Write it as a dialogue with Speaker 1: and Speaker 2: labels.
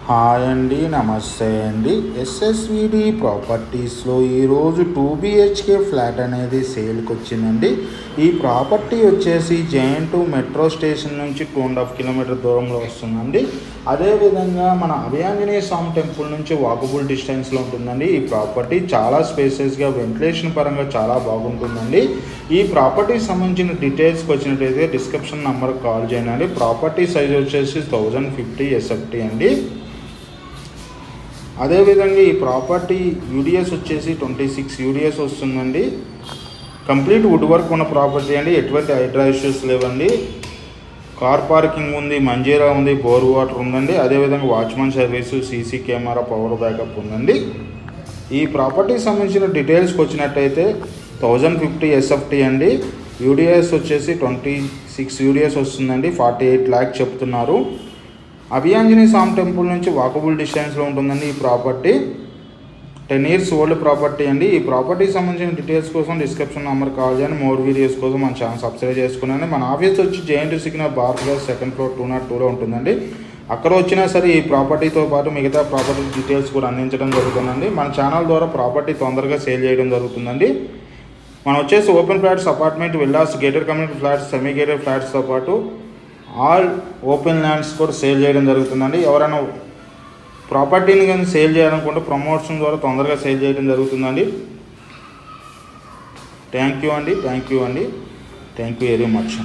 Speaker 1: Hi అండి, నమస్తే అండి. ఎస్ఎస్విడి ప్రాపర్టీస్లో ఈరోజు 2 BHK ఫ్లాట్ అనేది సేల్కి వచ్చిందండి. ఈ ప్రాపర్టీ వచ్చేసి జైంట్ మెట్రో స్టేషన్ నుంచి 2.5 కిలోమీటర్ దూరంలో వస్తుందండి. అదేవిధంగా మన అభయాంజనేయ స్వామి టెంపుల్ నుంచి వాకబుల్ డిస్టెన్స్లో ఉంటుందండి. ఈ ప్రాపర్టీ చాలా స్పేసెస్గా వెంటిలేషన్ పరంగా చాలా బాగుంటుందండి. ఈ ప్రాపర్టీకి సంబంధించిన డీటెయిల్స్కి వచ్చినట్టయితే డిస్క్రిప్షన్ నెంబర్కి కాల్ చేయండి. ప్రాపర్టీ సైజ్ వచ్చేసి 1050 SFT అండి. అదేవిధంగా ఈ ప్రాపర్టీ యూడిఎస్ వచ్చేసి 26 యూడిఎస్ వస్తుందండి. కంప్లీట్ వుడ్ వర్క్ ఉన్న ప్రాపర్టీ అండి. ఎటువంటి హైడ్రా ఇష్యూస్ లేవండి. కార్ పార్కింగ్ ఉంది, మంజీరా ఉంది, బోర్ వాటర్ ఉందండి. అదేవిధంగా watchmen service, CC camera, power backup ఉందండి. ఈ ప్రాపర్టీకి సంబంధించిన డీటెయిల్స్కి వచ్చినట్టయితే 1050 SFT అండి. యూడిఎస్ వచ్చేసి 26 యూడిఎస్ వస్తుందండి. 48 lakhs చెప్తున్నారు. అభయాంజనేయ స్వామి టెంపుల్ నుంచి వాకబుల్ డిస్టెన్స్లో ఉంటుందండి ఈ ప్రాపర్టీ. 10 years ఓల్డ్ ప్రాపర్టీ అండి. ఈ ప్రాపర్టీకి సంబంధించిన డీటెయిల్స్ కోసం డిస్క్రిప్షన్ నెంబర్ కాల్ చేయండి. మోర్ వీడియోస్ కోసం మన ఛానల్ సబ్స్క్రైబ్ చేసుకున్నాను. మన ఆఫీస్ వచ్చి giant signal Bharat gas 2nd floor 202లో ఉంటుందండి. అక్కడ వచ్చినా సరే ఈ ప్రాపర్టీతో పాటు మిగతా ప్రాపర్టీ డీటెయిల్స్ కూడా అందించడం జరుగుతుందండి. మన ఛానల్ ద్వారా ప్రాపర్టీ తొందరగా సేల్ చేయడం జరుగుతుందండి. మనం వచ్చేసి open flats, apartment, villas, gated community flats, semi gated ఫ్లాట్స్తో పాటు ఆల్ ఓపెన్ ల్యాండ్స్ కూడా సేల్ చేయడం జరుగుతుందండి. ఎవరైనా ప్రాపర్టీని కానీ సేల్ చేయాలనుకుంటే ప్రమోషన్ ద్వారా తొందరగా సేల్ చేయడం జరుగుతుందండి. థ్యాంక్ యూ అండి. Thank you very much.